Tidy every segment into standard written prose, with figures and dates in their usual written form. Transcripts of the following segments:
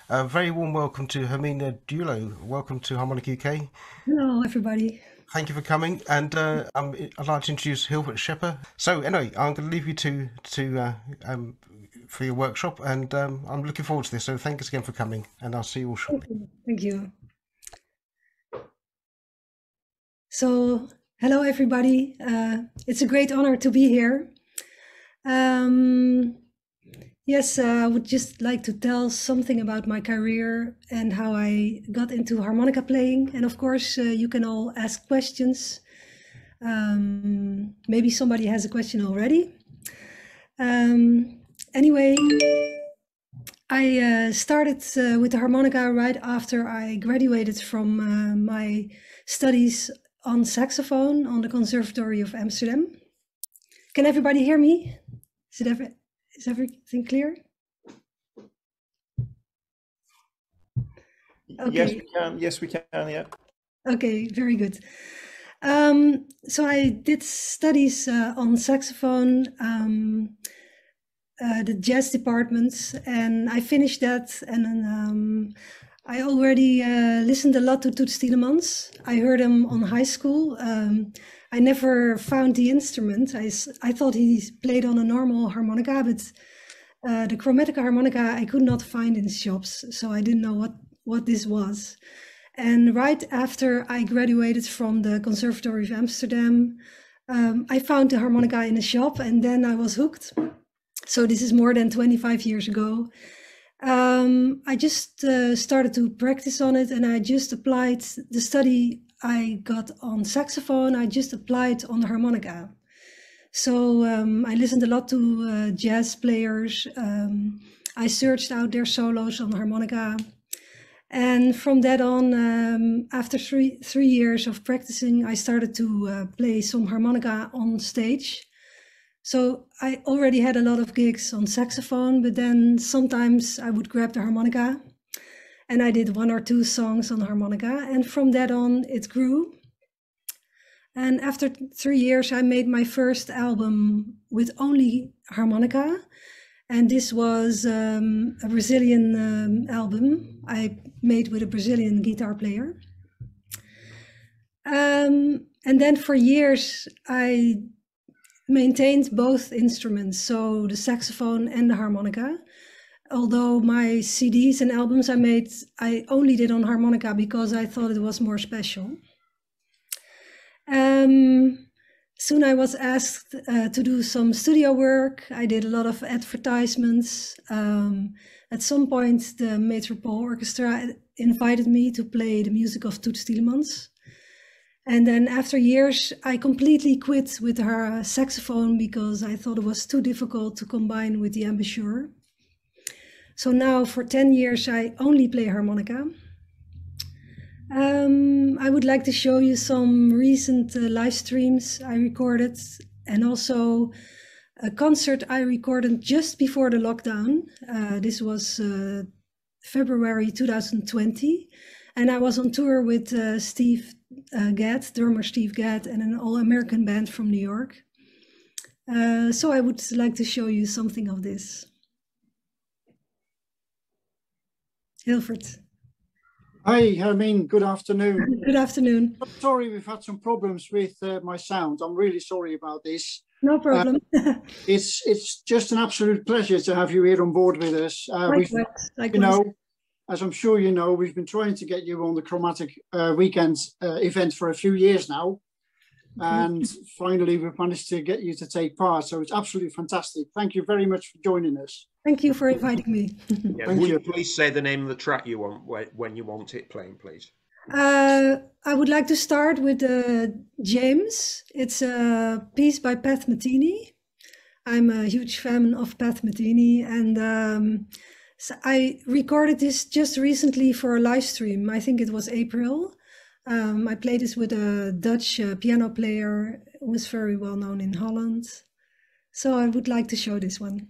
A very warm welcome to Hermine Deurloo. Welcome to Harmonica UK. Hello, everybody. Thank you for coming, and I'd like to introduce Hilbert Shepper. So anyway, I'm going to leave you for your workshop, and I'm looking forward to this. So thanks again for coming, and I'll see you all shortly. Thank you. So, hello, everybody. It's a great honor to be here. Yes, I would just like to tell something about my career and how I got into harmonica playing. And of course, you can all ask questions. Maybe somebody has a question already. Anyway, I started with the harmonica right after I graduated from my studies on saxophone on the Conservatory of Amsterdam. Can everybody hear me? Is everything clear? Okay. Yes, we can. Yes, we can. Yeah. Okay, very good. So I did studies on saxophone, the jazz departments, and I finished that. And I already listened a lot to Toots Tielemans. I heard him on high school. I never found the instrument. I thought he played on a normal harmonica, but the chromatic harmonica I could not find in shops, so I didn't know what this was. And right after I graduated from the Conservatory of Amsterdam, I found the harmonica in a shop, and then I was hooked. So this is more than 25 years ago. I just started to practice on it, and I just applied the study I got on saxophone. I just applied on the harmonica. So I listened a lot to jazz players. I searched out their solos on the harmonica. And from that on, after three years of practicing, I started to play some harmonica on stage. So I already had a lot of gigs on saxophone, but then sometimes I would grab the harmonica and I did 1 or 2 songs on harmonica. And from that on, it grew. And after 3 years, I made my first album with only harmonica. And this was a Brazilian album I made with a Brazilian guitar player. And then for years, I maintained both instruments, so the saxophone and the harmonica. Although my CDs and albums I made, I only did on harmonica because I thought it was more special. Soon I was asked to do some studio work. I did a lot of advertisements. At some point, the Metropole Orchestra invited me to play the music of Toots Tielemans. And then after years, I completely quit with her saxophone because I thought it was too difficult to combine with the embouchure. So now for 10 years, I only play harmonica. I would like to show you some recent live streams I recorded, and also a concert I recorded just before the lockdown. This was February 2020, and I was on tour with Steve Gadd, drummer Steve Gadd, and an all-American band from New York. So I would like to show you something of this. Hilfert. Hi, Hermine. Good afternoon. Good afternoon. I'm sorry, we've had some problems with my sound. I'm really sorry about this. No problem. It's just an absolute pleasure to have you here on board with us. Likewise. You know, as I'm sure you know, we've been trying to get you on the Chromatic Weekend event for a few years now. And finally, we've managed to get you to take part. So it's absolutely fantastic. Thank you very much for joining us. Thank you for inviting me. Yeah, would you please say the name of the track you want when you want it playing, please? I would like to start with James. It's a piece by Pat Metheny. I'm a huge fan of Pat Metheny, and so I recorded this just recently for a live stream. I think it was April. I played this with a Dutch piano player who was very well known in Holland. So I would like to show this one.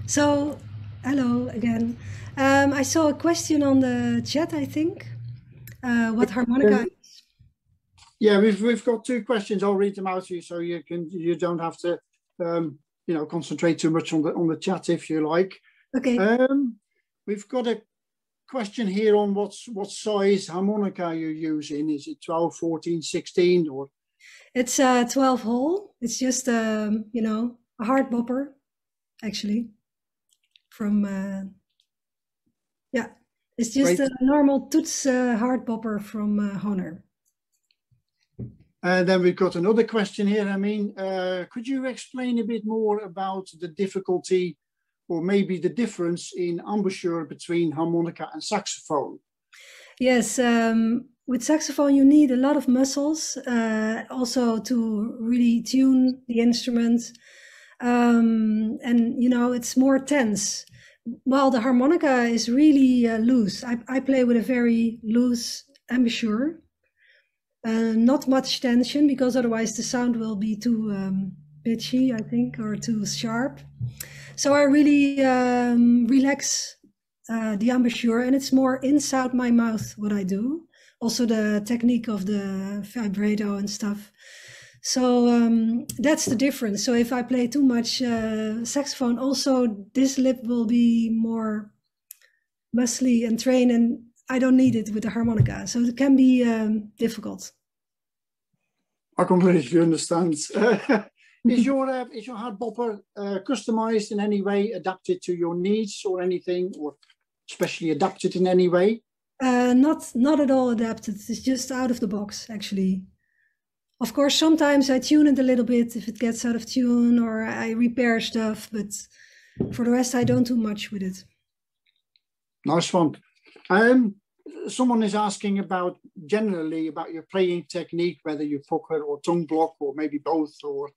So, hello again. I saw a question on the chat, I think. What harmonica is. Yeah, we've got two questions. I'll read them out to you, so you don't have to concentrate too much on the chat if you like. Okay. We've got a question here on what size harmonica you're using. Is it 12, 14, 16 or? It's a 12 hole. It's just a hard bopper, actually. It's just a normal Toets hard bopper from Honor. And then we've got another question here. I mean, could you explain a bit more about the difficulty or maybe the difference in embouchure between harmonica and saxophone? Yes, with saxophone you need a lot of muscles also to really tune the instrument. And it's more tense. While the harmonica is really loose. I play with a very loose embouchure. Not much tension, because otherwise the sound will be too pitchy, I think, or too sharp. So I really relax the embouchure, and it's more inside my mouth what I do. Also the technique of the vibrato and stuff. So that's the difference. So if I play too much saxophone, also this lip will be more muscly and trained, and I don't need it with the harmonica. So it can be difficult. I completely understand. Is your hard bopper customized in any way, adapted to your needs or anything, or specially adapted in any way? Not at all adapted. It's just out of the box, actually. Of course, sometimes I tune it a little bit if it gets out of tune, or I repair stuff, but for the rest, I don't do much with it. Nice one. Someone is asking generally about your playing technique, whether you pucker or tongue block, or maybe both, or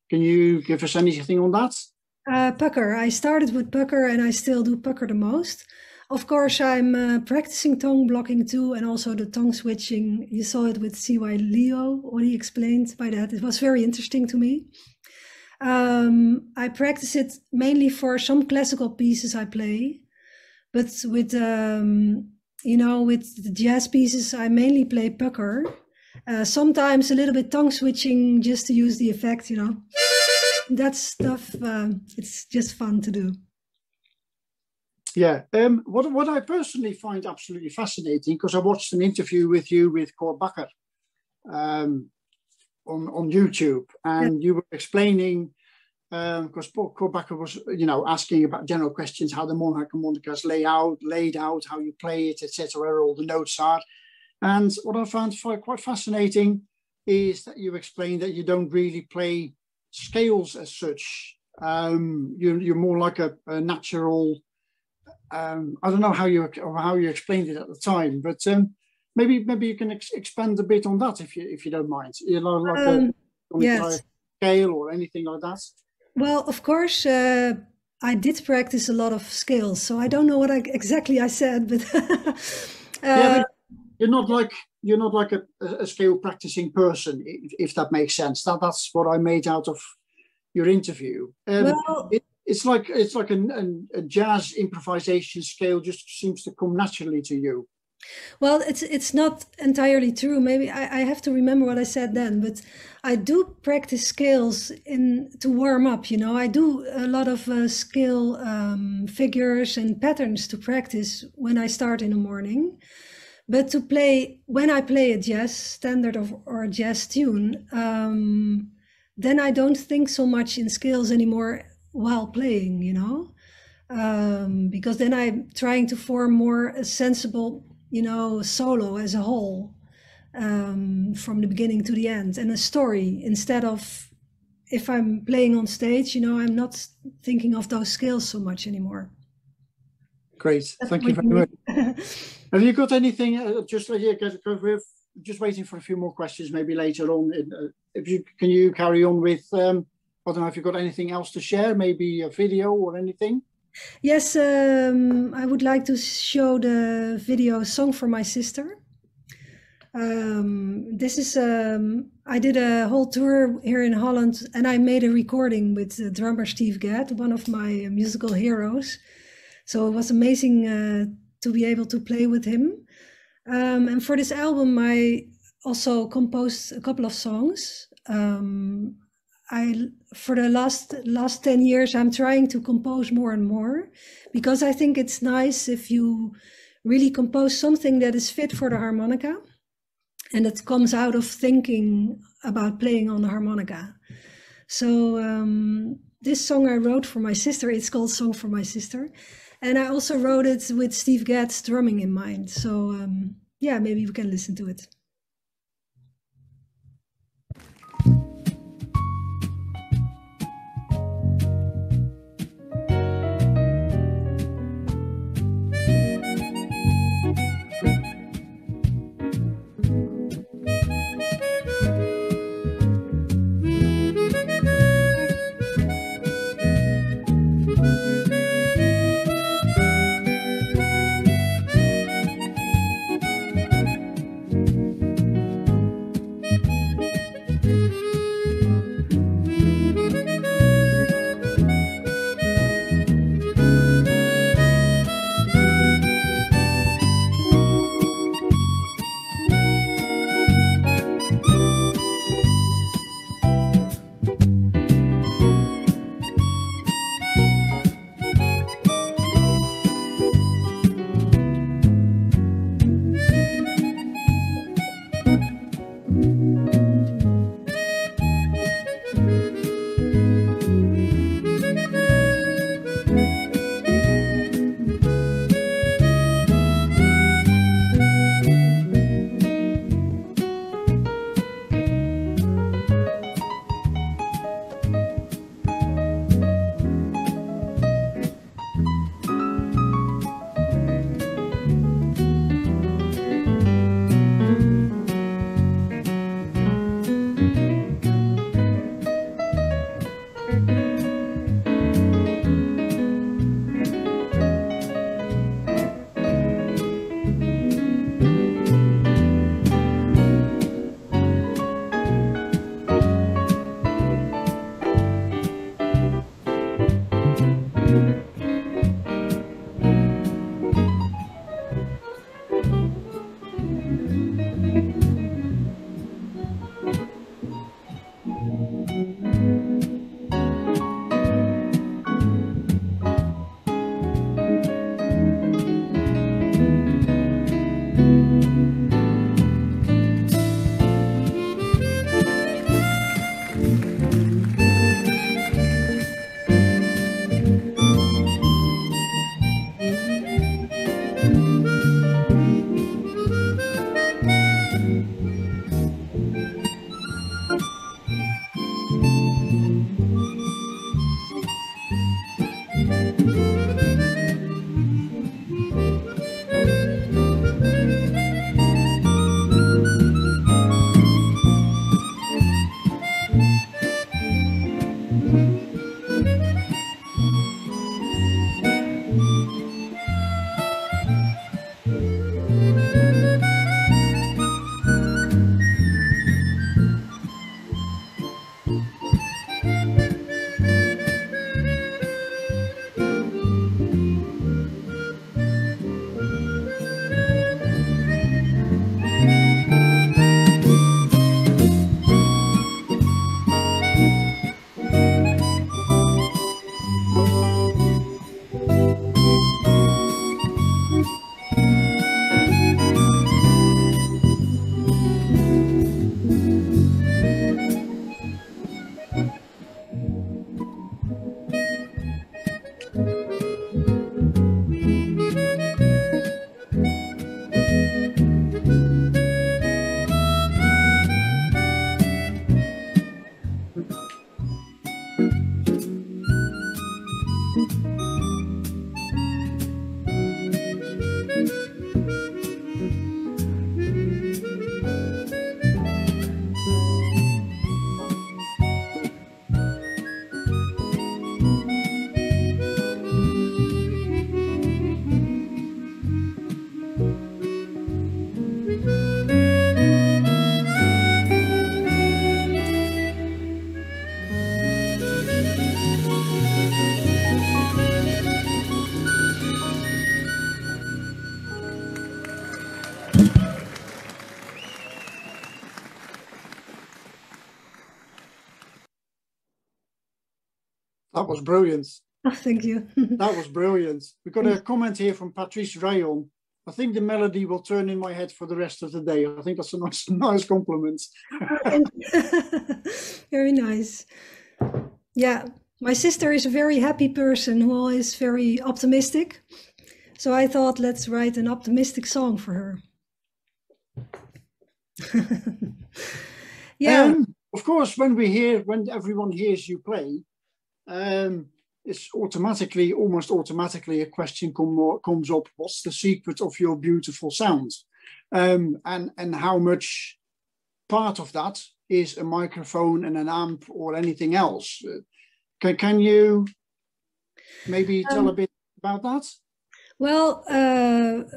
can you give us anything on that? Pucker. I started with pucker, and I still do pucker the most. Of course, I'm practicing tongue blocking too, and also the tongue switching. You saw it with CY Leo, what he explained by that. It was very interesting to me. I practice it mainly for some classical pieces I play, but with with the jazz pieces, I mainly play pucker. Sometimes a little bit tongue switching just to use the effect, That stuff, it's just fun to do. Yeah, what I personally find absolutely fascinating, because I watched an interview with you with Cor Bakker on YouTube, and you were explaining, because Cor Bakker was, asking about general questions, how the harmonica is laid out, how you play it, etc., where all the notes are. And what I found quite fascinating is that you explained that you don't really play scales as such. You're more like a natural. I don't know how you explained it at the time, but maybe you can expand a bit on that if you don't mind. Yes. Scale or anything like that. Well, of course, I did practice a lot of scales, so I don't know what exactly I said, but but you're not like a scale practicing person, if that makes sense. That's what I made out of your interview. It's like a jazz improvisation scale just seems to come naturally to you. Well, it's not entirely true. Maybe I have to remember what I said then, but I do practice scales to warm up. I do a lot of scale figures and patterns to practice when I start in the morning. But when I play a jazz standard or a jazz tune, then I don't think so much in scales anymore while playing, because then I'm trying to form more a sensible, solo as a whole, from the beginning to the end, and a story, instead of, if I'm playing on stage, I'm not thinking of those scales so much anymore. Great, thank you very much. Have you got anything, we're just waiting for a few more questions, maybe later on. Can you carry on with, I don't know if you've got anything else to share, maybe a video or anything? Yes, I would like to show the video Song for My Sister. This is, I did a whole tour here in Holland, and I made a recording with drummer Steve Gadd, one of my musical heroes. So it was amazing to be able to play with him. And for this album, I also composed a couple of songs. For the last 10 years, I'm trying to compose more and more, because I think it's nice if you really compose something that is fit for the harmonica, and it comes out of thinking about playing on the harmonica. So this song I wrote for my sister, it's called Song for My Sister. And I also wrote it with Steve Gadd's drumming in mind. So yeah, maybe we can listen to it. That was brilliant. Oh, thank you. That was brilliant. We've got a comment here from Patrice Rayon. I think the melody will turn in my head for the rest of the day. I think that's a nice compliment. Very nice. Yeah, my sister is a very happy person who is very optimistic. So I thought, let's write an optimistic song for her. Yeah. Of course, when everyone hears you play, it's almost automatically a question comes up. What's the secret of your beautiful sound? And how much part of that is a microphone and an amp or anything else? Can you maybe tell a bit about that? Well,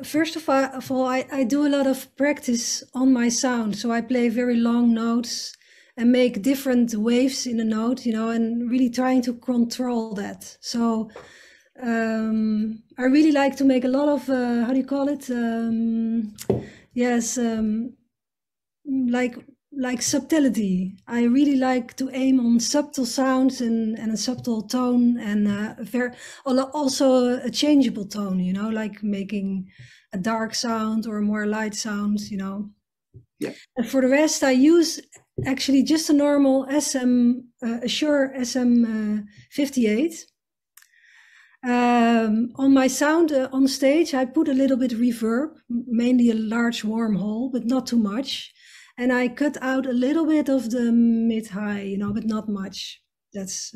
first of all, I do a lot of practice on my sound. So I play very long notes and make different waves in a note, and really trying to control that. So I really like to make a lot of, how do you call it? Like subtlety. I really like to aim on subtle sounds and a subtle tone, and also a changeable tone, like making a dark sound or a more light sound, Yeah. And for the rest, I use actually just a normal Shure SM58. On my sound on stage, I put a little bit reverb, mainly a large warm hole, but not too much. And I cut out a little bit of the mid-high, but not much. This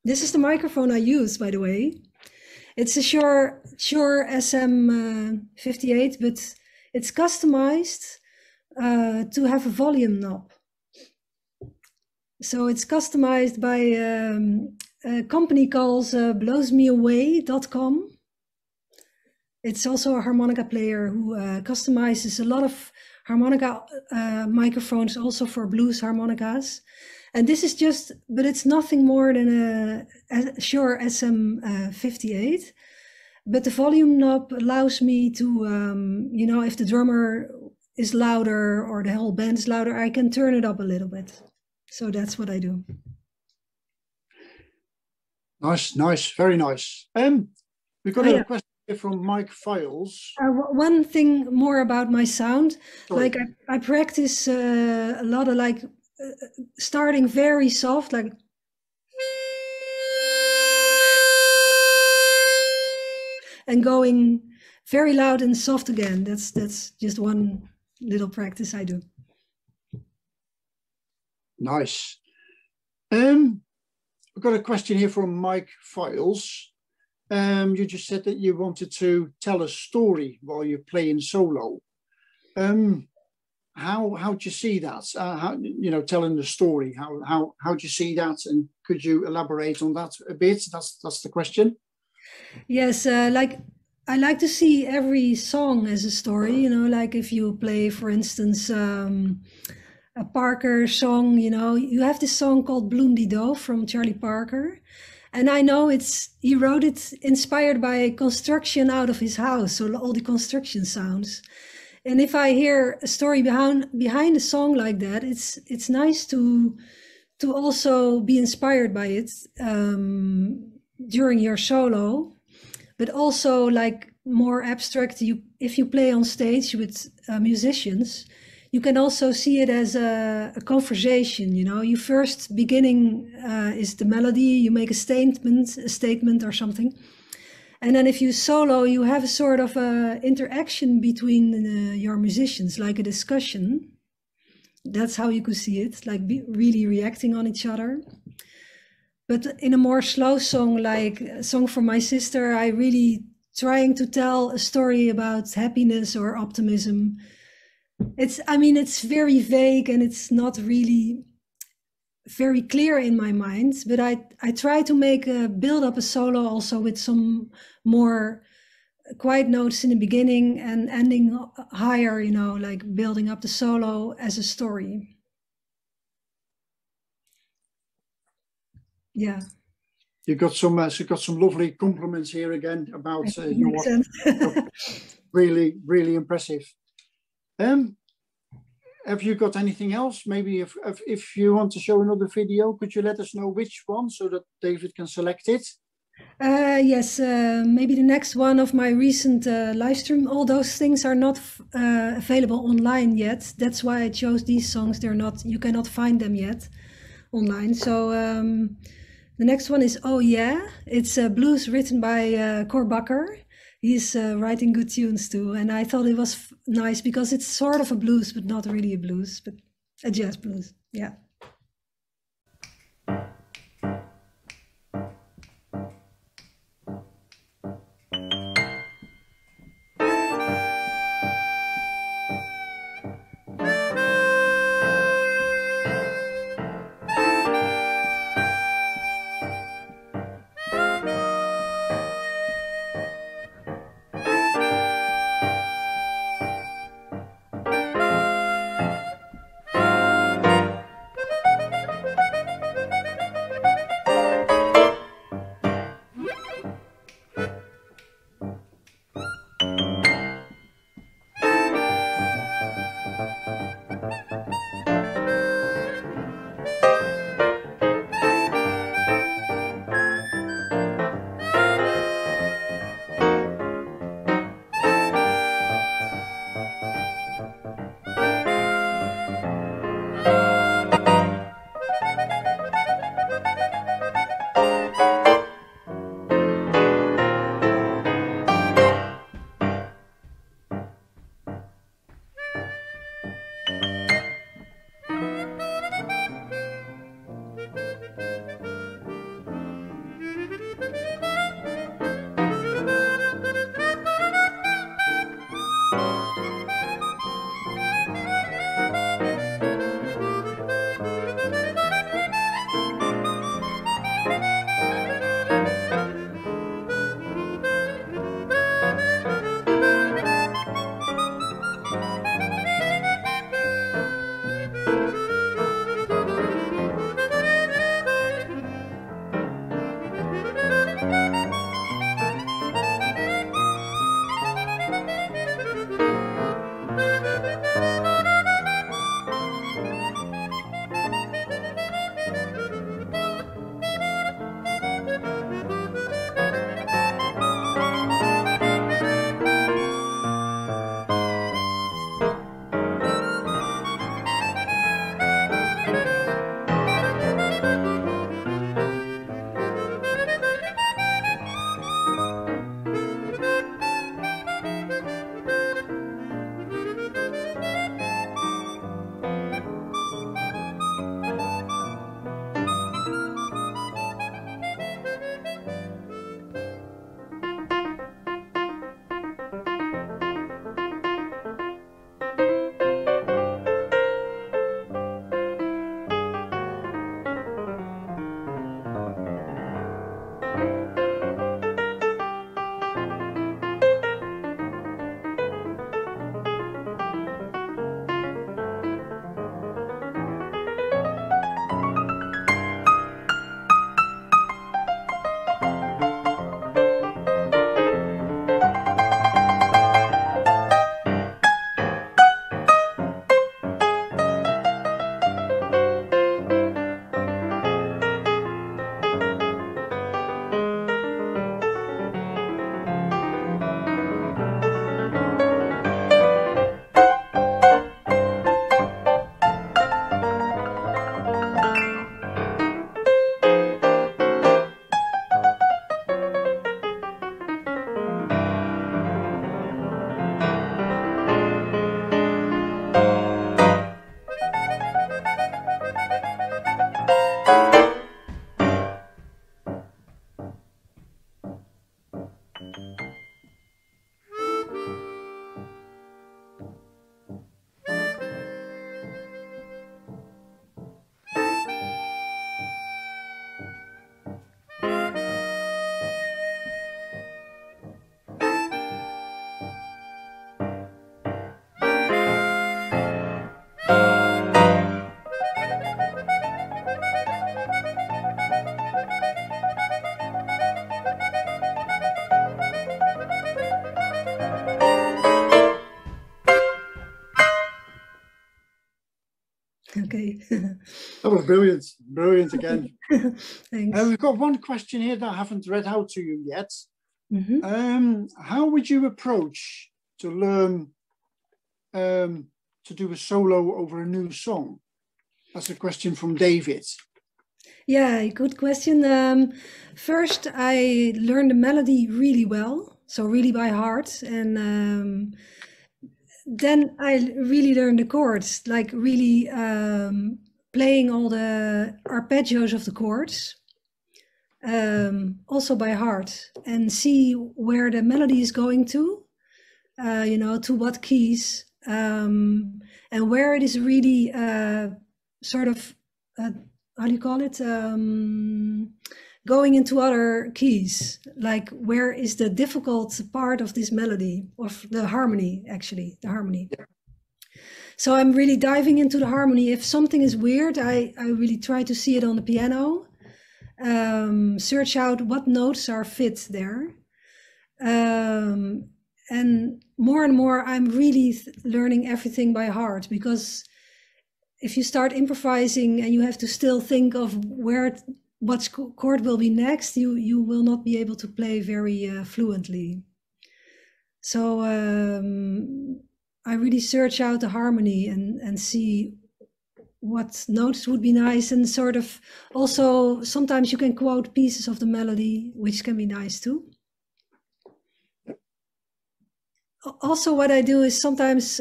is the microphone I use, by the way. It's a Shure SM58, but it's customized to have a volume knob. So it's customized by a company called blowsmeaway.com. It's also a harmonica player who customizes a lot of harmonica microphones also for blues harmonicas. And this is but it's nothing more than a Shure SM58. But the volume knob allows me to, if the drummer is louder or the whole band is louder, I can turn it up a little bit. So that's what I do. Nice, very nice. We've got a question here from Mike Files. One thing more about my sound, Sorry. like I practice a lot of starting very soft, like. And going very loud and soft again. That's just one little practice I do. Nice. We've got a question here from Mike Files. You just said that you wanted to tell a story while you're playing solo. How do you see that? Telling the story. How do you see that? And could you elaborate on that a bit? That's the question. Yes, I like to see every song as a story, like if you play, for instance, a Parker song, you have this song called Bloom Die Doe from Charlie Parker. And I know he wrote it inspired by construction out of his house, so all the construction sounds. And if I hear a story behind a song like that, it's nice to also be inspired by it during your solo. But also, like, more abstract, if you play on stage with musicians, you can also see it as a conversation. You first beginning is the melody, you make a statement or something. And then if you solo, you have a sort of interaction between your musicians, like a discussion. That's how you could see it, like really reacting on each other. But in a more slow song, like a song for my sister, I really trying to tell a story about happiness or optimism. It's very vague and it's not really very clear in my mind, but I try to build up a solo also with some more quiet notes in the beginning and ending higher, like building up the solo as a story. Yeah. You got some lovely compliments here again about your really, really impressive. have you got anything else? Maybe if you want to show another video, could you let us know which one so that David can select it? Yes, maybe the next one of my recent live stream. All those things are not available online yet. That's why I chose these songs. They're not, you cannot find them yet online. So the next one is Oh Yeah. It's a blues written by Cor Bakker. He's writing good tunes too. And I thought it was nice because it's sort of a blues, but not really a blues, but a jazz blues. Yeah. Okay. That was brilliant. Brilliant again. Thanks. We've got one question here that I haven't read out to you yet. Mm-hmm. How would you approach to learn to do a solo over a new song? That's a question from David. Yeah, good question. First, I learned the melody really well, so really by heart, and then I really learned the chords, like really playing all the arpeggios of the chords, also by heart, and see where the melody is going to, to what keys, and where it is really sort of, how do you call it? Going into other keys, like where is the difficult part of this melody, of the harmony, actually, the harmony. Yeah. So I'm really diving into the harmony. If something is weird, I really try to see it on the piano, search out what notes are fit there. And more, I'm really learning everything by heart, because if you start improvising and you have to still think of what chord will be next, you will not be able to play very fluently. So I really search out the harmony and see what notes would be nice, and sort of also sometimes you can quote pieces of the melody, which can be nice too. Also, what I do is sometimes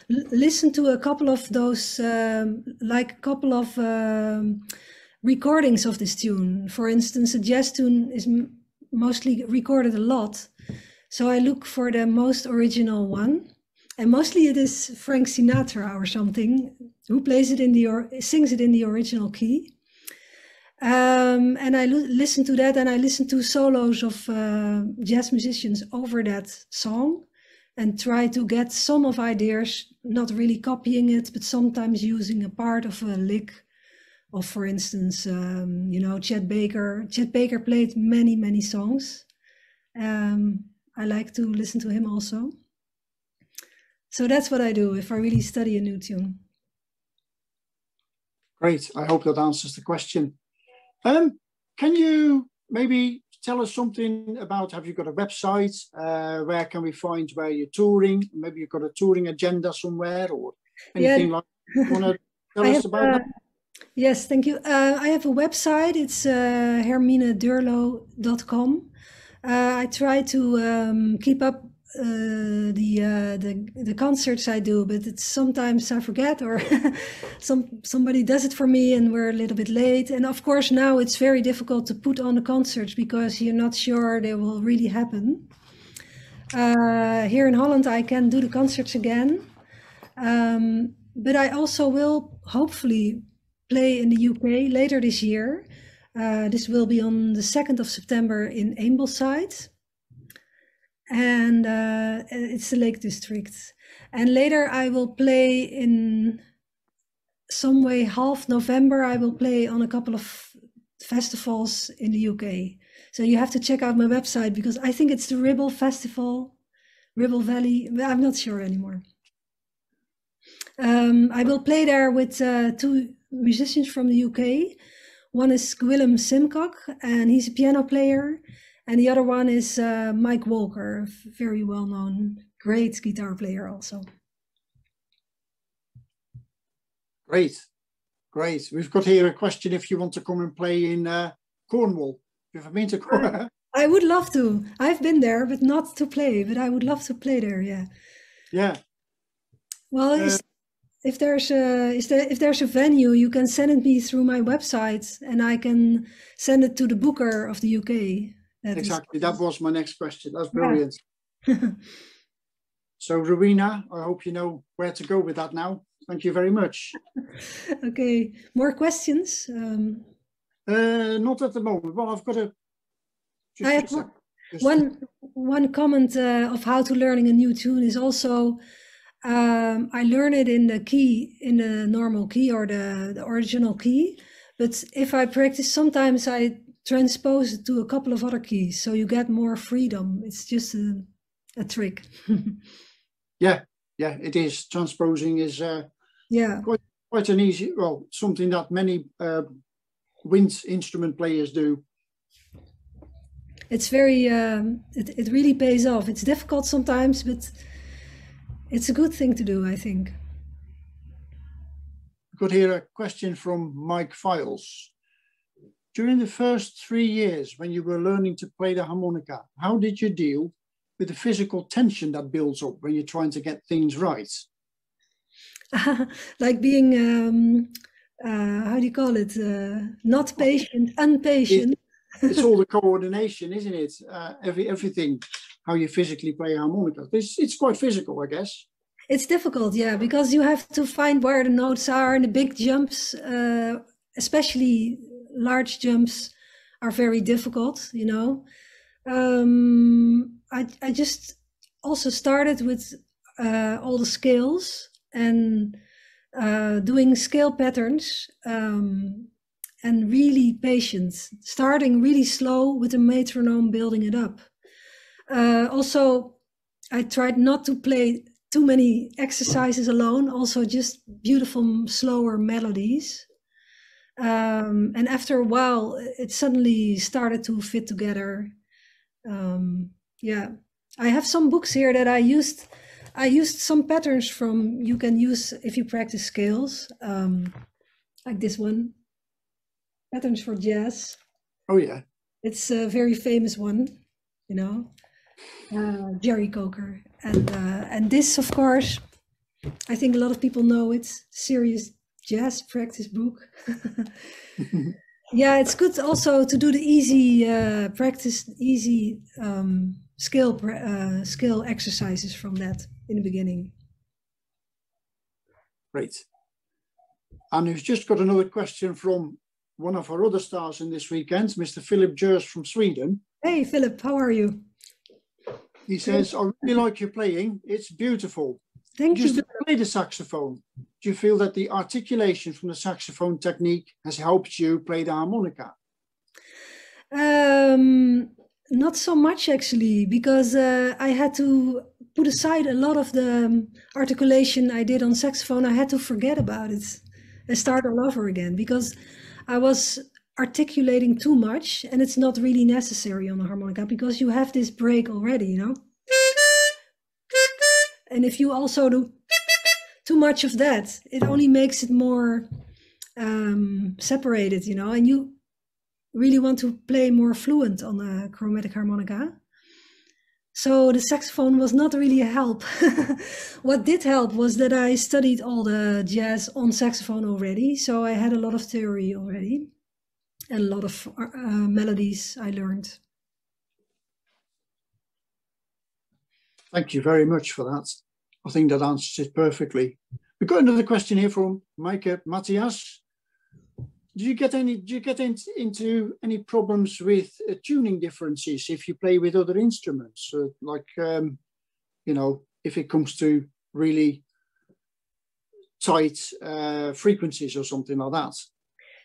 listen to a couple of those, recordings of this tune. For instance, a jazz tune is mostly recorded a lot. So I look for the most original one. And mostly it is Frank Sinatra or something who plays it sings it in the original key. And I listen to that, and I listen to solos of jazz musicians over that song, and try to get some of ideas, not really copying it, but sometimes using a part of a lick. Of, for instance, Chet Baker. Chet Baker played many, many songs. I like to listen to him also. So that's what I do if I really study a new tune. Great. I hope that answers the question. Can you maybe tell us something about, have you got a website? Where can we find where you're touring? Maybe you've got a touring agenda somewhere or anything like that. You want to tell us about that? Yes, thank you. I have a website. It's herminedeurloo.com. I try to keep up the concerts I do, but it's sometimes I forget, or somebody does it for me and we're a little bit late. And of course now it's very difficult to put on the concerts because you're not sure they will really happen. Here in Holland I can do the concerts again, but I also will hopefully play in the UK later this year. This will be on the 2nd of September in Embouchure. And it's the Lake District. And later I will play in some way, half November, I will play on a couple of festivals in the UK. So you have to check out my website, because I think it's the Ribble Festival, Ribble Valley, I'm not sure anymore. I will play there with two musicians from the UK. One is Willem Simcock, and he's a piano player. And the other one is Mike Walker, very well-known, great guitar player also. Great, great. We've got here a question if you want to come and play in Cornwall. You've ever been to Cornwall? I would love to. I've been there, but not to play, but I would love to play there, yeah. Yeah. Well, if there's a venue, you can send it me through my website, and I can send it to the booker of the UK. Exactly, that was my next question. That's brilliant. Yeah. So, Rowena, I hope you know where to go with that now. Thank you very much. Okay, more questions? Not at the moment. Well, I've got a... I have one comment of how to learning a new tune is also, I learn it in the key, in the normal key or the original key. But if I practice, sometimes I transpose it to a couple of other keys, so you get more freedom. It's just a trick. Yeah, it is. Transposing is quite quite an easy, well, something that many wind instrument players do. It's very, it really pays off. It's difficult sometimes, but it's a good thing to do, I think. I could hear a question from Mike Files. During the first 3 years when you were learning to play the harmonica, how did you deal with the physical tension that builds up when you're trying to get things right? Like being, how do you call it? Not patient, impatient. It's all the coordination, isn't it? Everything, how you physically play a harmonica. It's quite physical, I guess. It's difficult, yeah, because you have to find where the notes are, and the big jumps, especially large jumps, are very difficult, you know. I just also started with all the scales and doing scale patterns, and really patient, starting really slow with a metronome, building it up. Also, I tried not to play too many exercises alone, also just beautiful, slower melodies. And after a while, it suddenly started to fit together. Yeah, I have some books here that I used some patterns from, you can use if you practice scales, like this one, Patterns for Jazz. Oh yeah. It's a very famous one, you know, Jerry Coker. And this, of course, I think a lot of people know it's serious jazz practice book. Yeah, it's good also to do the easy practice, easy scale exercises from that in the beginning. Great. And we've just got another question from one of our other stars in this weekend, Mr. Philip Jers from Sweden. Hey, Philip, how are you? He says, I really like your playing. It's beautiful. Thank You you. still play the saxophone. Do you feel that the articulation from the saxophone technique has helped you play the harmonica? Not so much actually, because I had to put aside a lot of the articulation I did on saxophone. I had to forget about it and start all over again because I was articulating too much, and it's not really necessary on a harmonica because you have this break already, you know. And if you also do too much of that, it only makes it more separated, you know, and you really want to play more fluent on a chromatic harmonica. So the saxophone was not really a help. What did help was that I studied all the jazz on saxophone already. So I had a lot of theory already and a lot of melodies I learned. Thank you very much for that. I think that answers it perfectly. We've got another question here from Mike Matthias. Do you get into any problems with tuning differences if you play with other instruments? Like, you know, if it comes to really tight frequencies or something like that?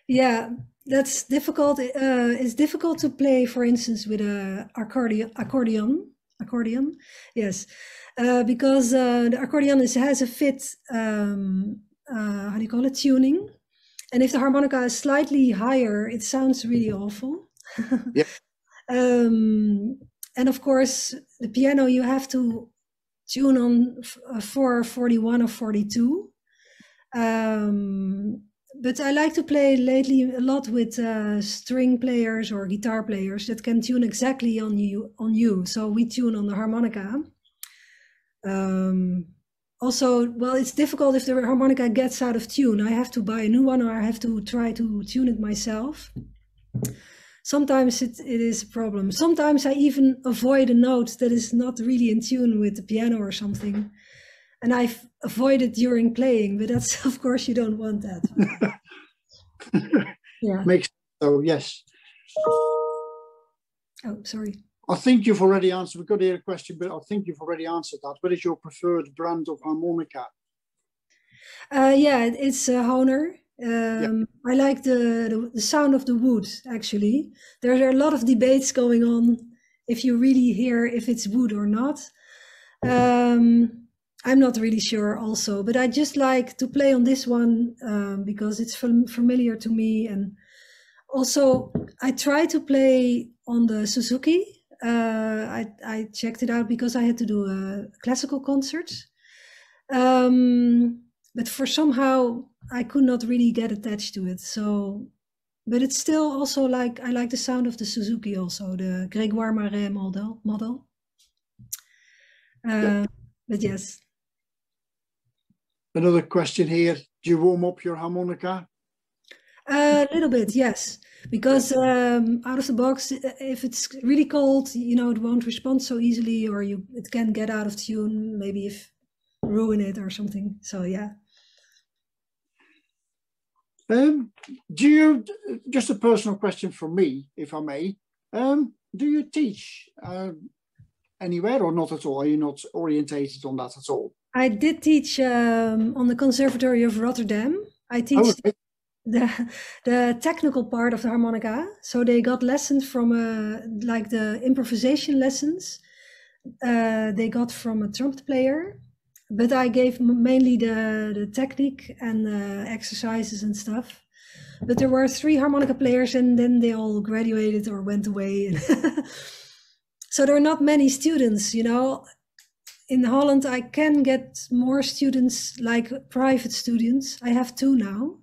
Yeah, that's difficult. It's difficult to play, for instance, with a accordion. Yes, because the accordion has a fit, how do you call it, tuning. And if the harmonica is slightly higher, it sounds really awful. Yeah. And of course, the piano, you have to tune on 441 or 42. But I like to play lately a lot with string players or guitar players that can tune exactly on you. So we tune on the harmonica. Also, well, it's difficult if the harmonica gets out of tune. I have to buy a new one or I have to try to tune it myself. Sometimes it is a problem. Sometimes I even avoid a note that is not really in tune with the piano or something. And I avoid it during playing, but that's, of course, you don't want that. Yeah. Makes so, yes. Oh, sorry. I think you've already answered. We've got here a question, but I think you've already answered that. What is your preferred brand of harmonica? Yeah, it's a Hohner. I like the sound of the wood, actually. There are a lot of debates going on if you really hear if it's wood or not. I'm not really sure also, but I just like to play on this one because it's familiar to me. And also I try to play on the Suzuki. I checked it out because I had to do a classical concert. But for somehow I could not really get attached to it. So, but it's still also like, I like the sound of the Suzuki also, the Grégoire Marais model. But yes. Another question here. Do you warm up your harmonica? A little bit, yes. Because out of the box, if it's really cold, you know, it won't respond so easily, or it can get out of tune, maybe if ruin it or something. So yeah. Do you, just a personal question from me, if I may, do you teach anywhere or not at all? Are you not orientated on that at all? I did teach on the Conservatory of Rotterdam. I teach the technical part of the harmonica. So they got lessons from like the improvisation lessons they got from a trumpet player. But I gave mainly the technique and the exercises and stuff. But there were 3 harmonica players and then they all graduated or went away. So there are not many students, you know. In Holland, I can get more students, like private students. I have 2 now.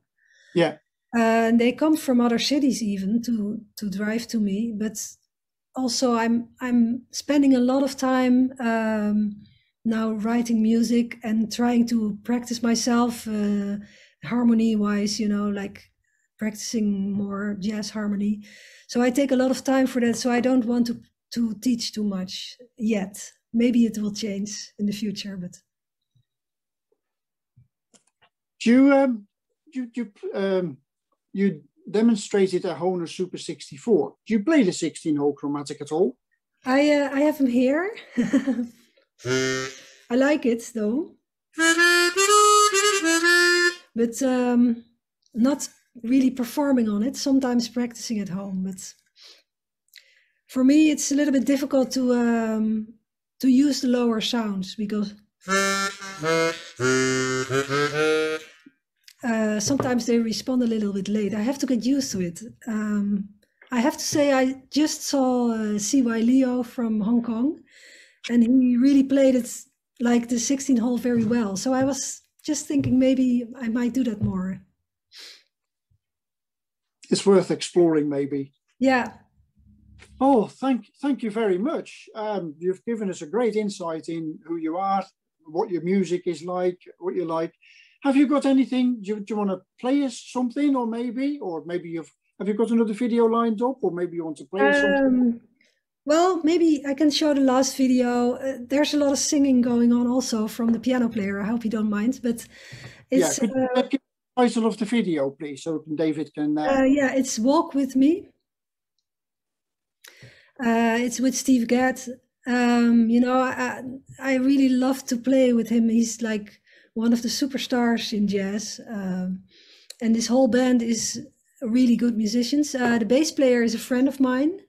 Yeah. And they come from other cities even to drive to me. But also I'm spending a lot of time now writing music and trying to practice myself harmony wise, you know, like practicing more jazz harmony. So I take a lot of time for that. So I don't want to teach too much yet. Maybe it will change in the future, but. You demonstrated a Hohner Super 64. Do you play the 16-hole chromatic at all? I have them here. I like it though, but not really performing on it. Sometimes practicing at home, but for me it's a little bit difficult to use the lower sounds because sometimes they respond a little bit late. I have to get used to it. I have to say I just saw C.Y. Leo from Hong Kong, and he really played it like the 16-hole very well. So I was just thinking maybe I might do that more. It's worth exploring, maybe. Yeah. Oh, thank you very much. You've given us a great insight in who you are, what your music is like, what you like. Have you got anything? Do you want to play us something, or maybe have you got another video lined up, or maybe you want to play us something? Well, maybe I can show the last video. There's a lot of singing going on also from the piano player. I hope you don't mind, but it's... Yeah, could you give the title of the video, please, so David can... yeah, it's Walk With Me. It's with Steve Gadd. You know, I really love to play with him. He's like one of the superstars in jazz. And this whole band is really good musicians. The bass player is a friend of mine.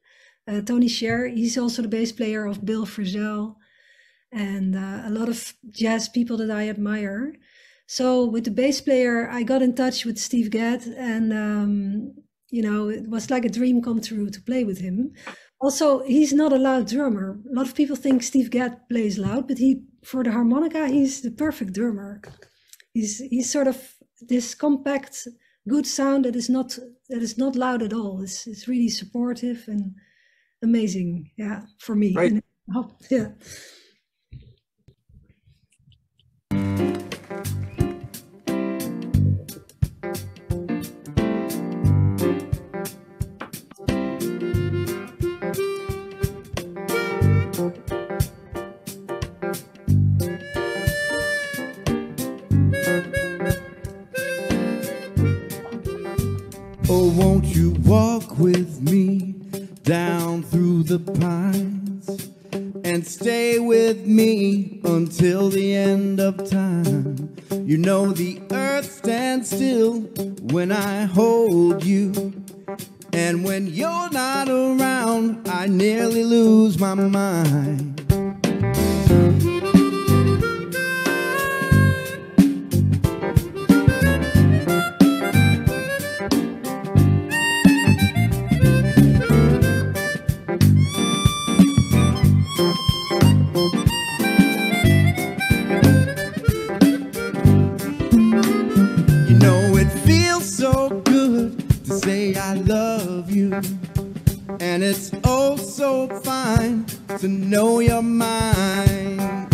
Tony Scher, he's also the bass player of Bill Frisell and a lot of jazz people that I admire. So with the bass player, I got in touch with Steve Gadd, and you know, it was like a dream come true to play with him. Also, he's not a loud drummer. A lot of people think Steve Gadd plays loud, but for the harmonica, he's the perfect drummer. He's sort of this compact, good sound that is not loud at all. It's really supportive and amazing, yeah, for me. Right. Yeah. Oh, won't you walk with me down through the pines and stay with me until the end of time? You know the earth stands still when I hold you, and when you're not around, I nearly lose my mind. say I love you. And it's oh so fine to know you're mine.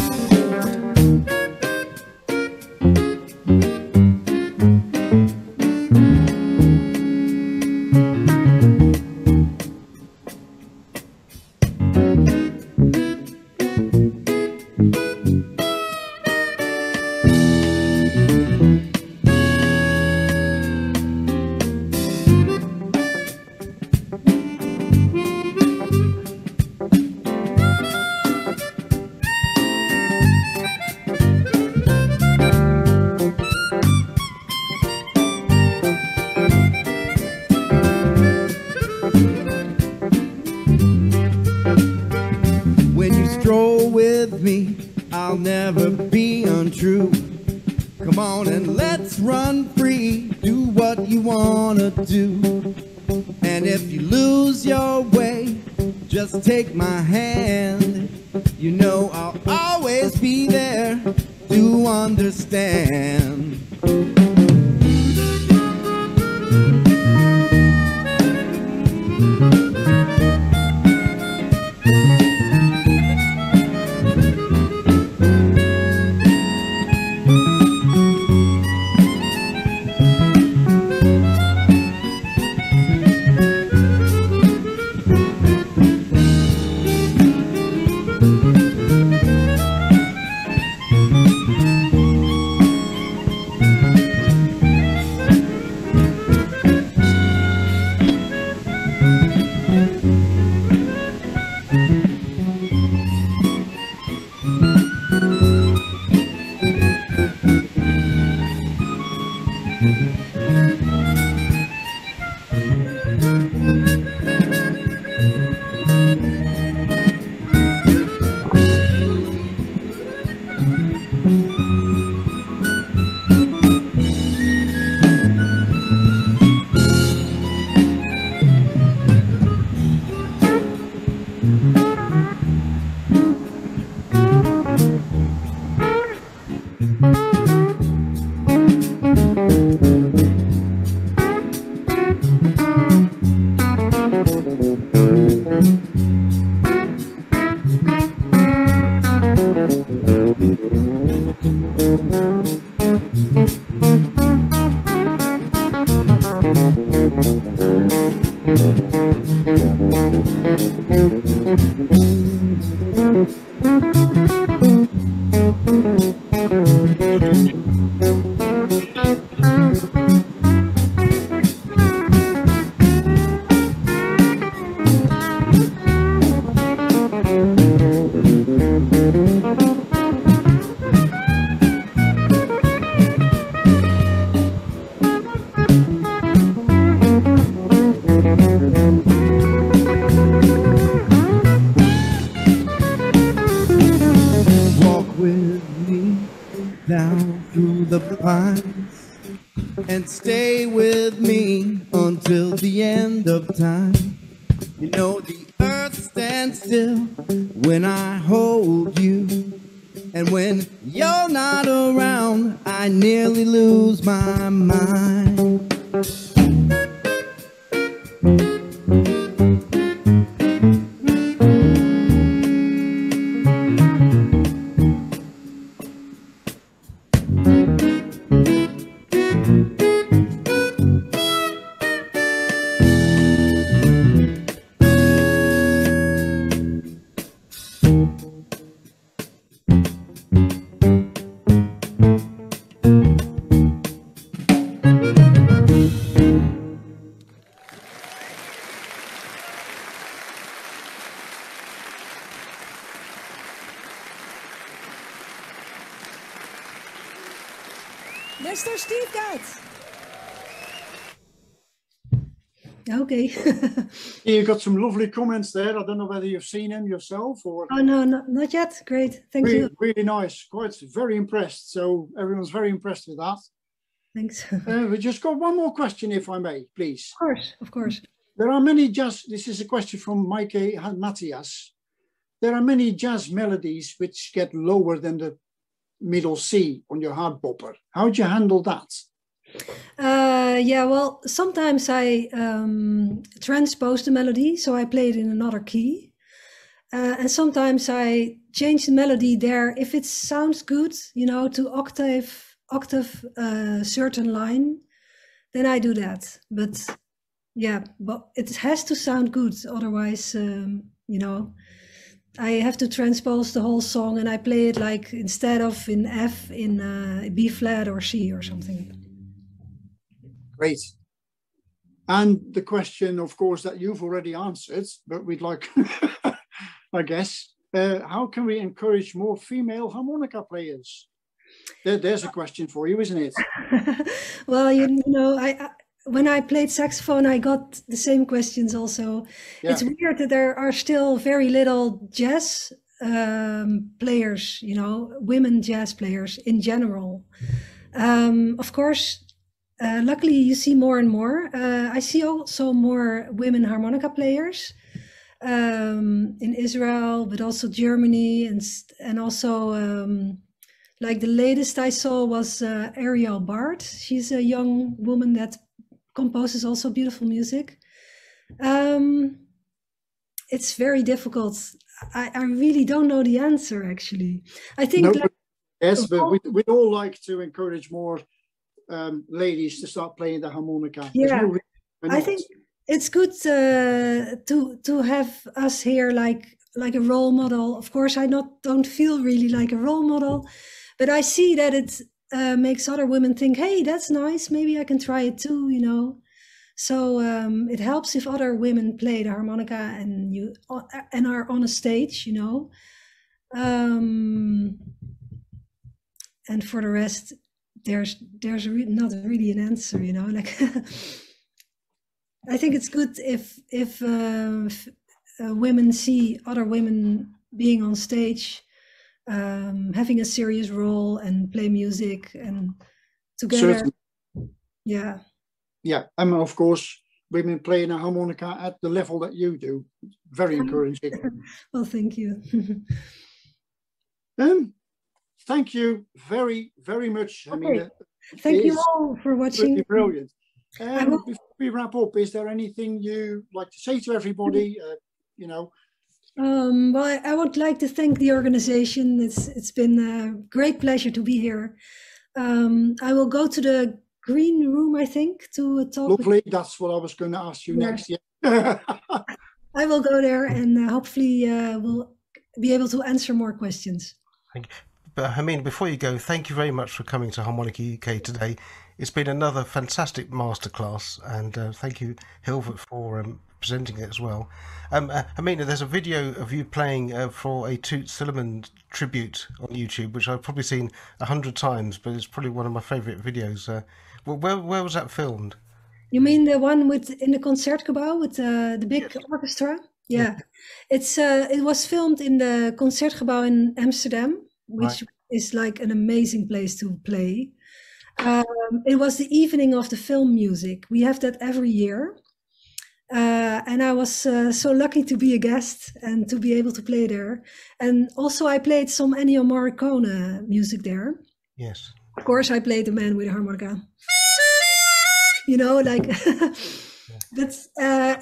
I'll never be untrue. Come on and let's run free. Do what you wanna do. And if you lose your way, just take my hand. You know I'll always be there to understand. And stay with me until the end of time. You know the earth stands still when I hold you. And when you're not around, I nearly lose my mind. Mr. Steve Gadd. Okay. You got some lovely comments there. I don't know whether you've seen them yourself or. Oh no, not yet. Great, thank you. Really nice. Quite very impressed. So everyone's very impressed with that. Thanks. We just got one more question, if I may, please. Of course. There are many jazz. This is a question from Mike Matthias. There are many jazz melodies which get lower than the middle C on your hard bopper. How do you handle that? Yeah, well, sometimes I transpose the melody, so I play it in another key. And sometimes I change the melody there if it sounds good, you know, to octave certain line, then I do that. But yeah, but it has to sound good, otherwise, you know, I have to transpose the whole song and I play it like instead of in F in B flat or C or something. Great. And the question, of course, that you've already answered, but we'd like, I guess, how can we encourage more female harmonica players? There's a question for you, isn't it? Well, you know, when I played saxophone, I got the same questions also. Yeah. It's weird that there are still very little jazz players, you know, women jazz players in general. Of course, luckily you see more and more. I see also more women harmonica players in Israel, but also Germany, and also like the latest I saw was Ariel Bart. She's a young woman that composes also beautiful music. It's very difficult. I really don't know the answer, actually. I think... No, yes, but we'd all like to encourage more ladies to start playing the harmonica. Yeah, I think it's good to have us here like a role model. Of course, I don't feel really like a role model, but I see that it makes other women think, hey, that's nice, maybe I can try it too, you know. So it helps if other women play the harmonica and are on a stage, you know. And for the rest, there's not really an answer, you know. Like I think it's good if women see other women being on stage, having a serious role and play music and together. Certainly. Yeah. Yeah, and of course, women playing a harmonica at the level that you do, very encouraging. Well, thank you. Thank you very, very much. Okay. I mean, thank you all for watching. Really brilliant. Before we wrap up, is there anything you like to say to everybody? You know. Well, I would like to thank the organization. It's been a great pleasure to be here. I will go to the green room, I think, to talk. Lovely. That's what I was going to ask you next. Yeah. I will go there and hopefully we'll be able to answer more questions. Thank you. But Hermine, before you go, thank you very much for coming to Harmonica UK today. It's been another fantastic masterclass, and thank you, Hilbert, for presenting it as well. Hermine, there's a video of you playing for a Toot Tielemans tribute on YouTube, which I've probably seen 100 times, but it's probably one of my favourite videos. Where was that filmed? You mean the one in the Concertgebouw with the big orchestra? Yeah. It was filmed in the Concertgebouw in Amsterdam, which is like an amazing place to play. It was the evening of the film music. We have that every year. And I was so lucky to be a guest and to be able to play there. And also I played some Ennio Morricone music there. Yes. Of course, I played the man with a harmonica. You know, like, but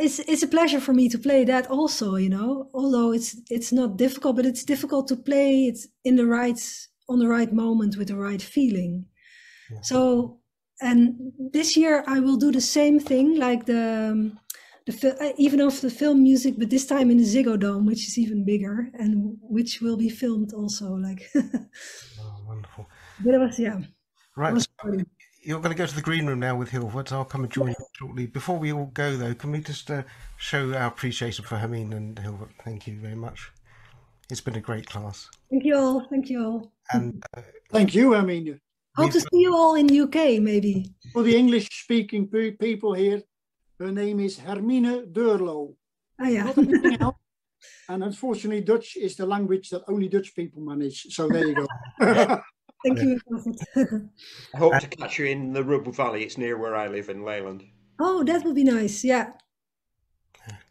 it's a pleasure for me to play that also, you know, although it's not difficult, but it's difficult to play it on the right moment with the right feeling. Yeah. So, and this year I will do the same thing, like even of the film music, but this time in the Ziggo Dome, which is even bigger and which will be filmed also, like. Oh, wonderful. But it was, yeah. Right. You're going to go to the green room now with Hilbert. I'll come and join you shortly. Before we all go, though, can we just show our appreciation for Hermine and Hilbert? Thank you very much. It's been a great class. Thank you all. Thank you all. And thank you, Hermine. Hope to see you all in UK, maybe. For the English-speaking people here, her name is Hermine Deurloo. Oh, yeah. And unfortunately, Dutch is the language that only Dutch people manage. So there you go. Thank you. I hope to catch you in the Ribble Valley. It's near where I live in Leyland. Oh, that would be nice. Yeah.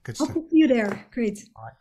Good stuff. stuff. Hope to see you there. Great. All right.